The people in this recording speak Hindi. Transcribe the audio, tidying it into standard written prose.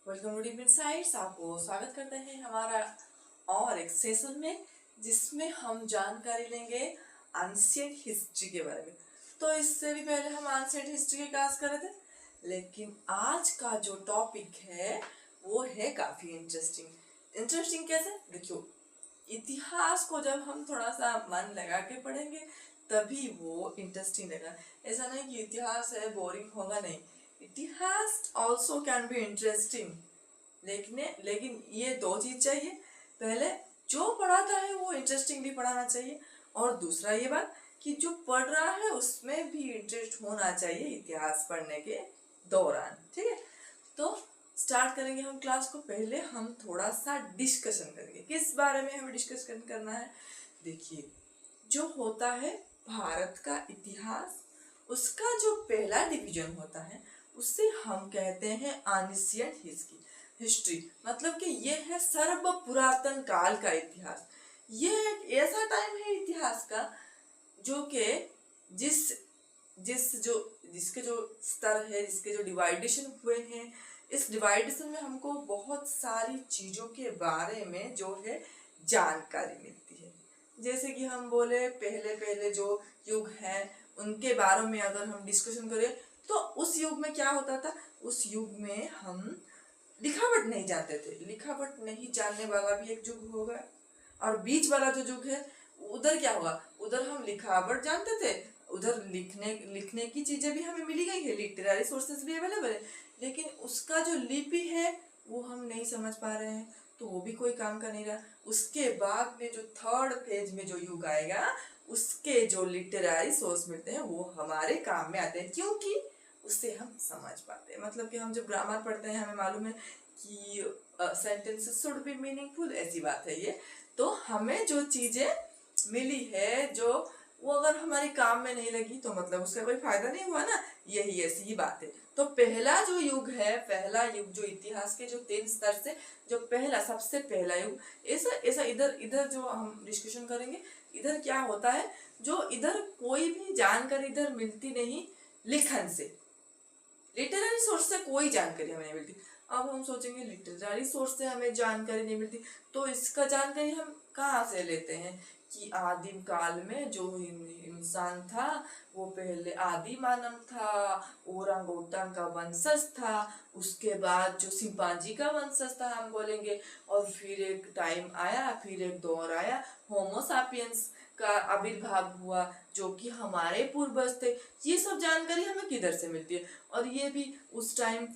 Welcome to deep insights. आपको स्वागत करते हैं हमारा और एक सेशन में, जिसमें हम जानकारी लेंगे एंशिएंट हिस्ट्री के बारे में। तो इससे भी पहले हम एंशिएंट हिस्ट्री की क्लास कर रहे थे, लेकिन आज का जो टॉपिक है वो है काफ़ी इंटरेस्टिंग कैसे? देखियो, इतिहास को जब हम थोड़ा सा मन लगा के पढ़ेंगे तभी वो इंटरेस्टिंग लगेगा। ऐसा नहीं कि इतिहास है बोरिंग होगा, नहीं, इतिहास ऑल्सो कैन बी इंटरेस्टिंग। लेकिन ये दो चीज चाहिए। पहले जो पढ़ाता है वो इंटरेस्टिंगली पढ़ाना चाहिए, और दूसरा ये बात कि जो पढ़ रहा है उसमें भी इंटरेस्ट होना चाहिए इतिहास पढ़ने के दौरान। ठीक है, तो स्टार्ट करेंगे हम क्लास को। पहले हम थोड़ा सा डिस्कशन करेंगे। किस बारे में हमें डिस्कशन करना है? देखिए, जो होता है भारत का इतिहास, उसका जो पहला डिवीजन होता है उससे हम कहते हैं एंशिएंट हिस्ट्री। मतलब कि ये है सर्व पुरातन काल का इतिहास। ये एक ऐसा टाइम है इतिहास का जो कि जिस जिस जो जिसके जो स्तर है, जिसके जो डिवाइडेशन हुए हैं, इस डिवाइडेशन में हमको बहुत सारी चीज़ों के बारे में जो है जानकारी मिलती है। जैसे कि हम बोले पहले पहले जो युग हैं उनके बारे में अगर हम डिस्कशन करें तो उस युग में क्या होता था? उस युग में हम लिखावट नहीं जानते थे। लिखावट नहीं जानने वाला भी एक युग होगा, और बीच वाला जो युग है उधर क्या होगा? उधर हम लिखावट जानते थे, उधर लिखने की चीजें भी हमें मिली गई है, लिटरेरी सोर्सेस भी अवेलेबल है, लेकिन उसका जो लिपि है वो हम नहीं समझ पा रहे हैं, तो वो भी कोई काम का नहीं रहा। उसके बाद में जो थर्ड फेज में जो युग आएगा, उसके जो लिटरेरी सोर्स मिलते हैं वो हमारे काम में आते हैं, क्योंकि उससे हम समझ पाते हैं। मतलब कि हम जब ग्रामर पढ़ते हैं हमें मालूम है कि सेंटेंसेस शुड बी मीनिंगफुल, ऐसी बात है ये। तो हमें जो चीजें मिली है जो वो अगर हमारे काम में नहीं लगी तो मतलब उसका कोई फायदा नहीं हुआ ना, यही ऐसी ही बात है। तो पहला जो युग है, पहला युग जो इतिहास के जो 3 स्तर से जो पहला सबसे पहला युग, ऐसा ऐसा इधर इधर जो हम डिस्कशन करेंगे, इधर क्या होता है, जो इधर कोई भी जानकारी इधर मिलती नहीं लिखन से, लिटरेरी सोर्स से कोई जानकारी हमें नहीं मिलती। अब हम सोचेंगे लिटरेरी सोर्स से हमें जानकारी नहीं मिलती तो इसका जानकारी हम कहाँ से लेते हैं? कि आदिम काल में जो इंसान था वो पहले आदि मानव था, ओरांगोटांग का वंशज था, उसके बाद जो चिंपांजी का वंशज था हम बोलेंगे, और फिर एक टाइम आया, फिर एक दौर आया, होमो सापियंस का आविर्भाव हुआ जो कि हमारे पूर्वज थे। ये सब जानकारी हमें किधर से मिलती है? और ये भी उस टाइम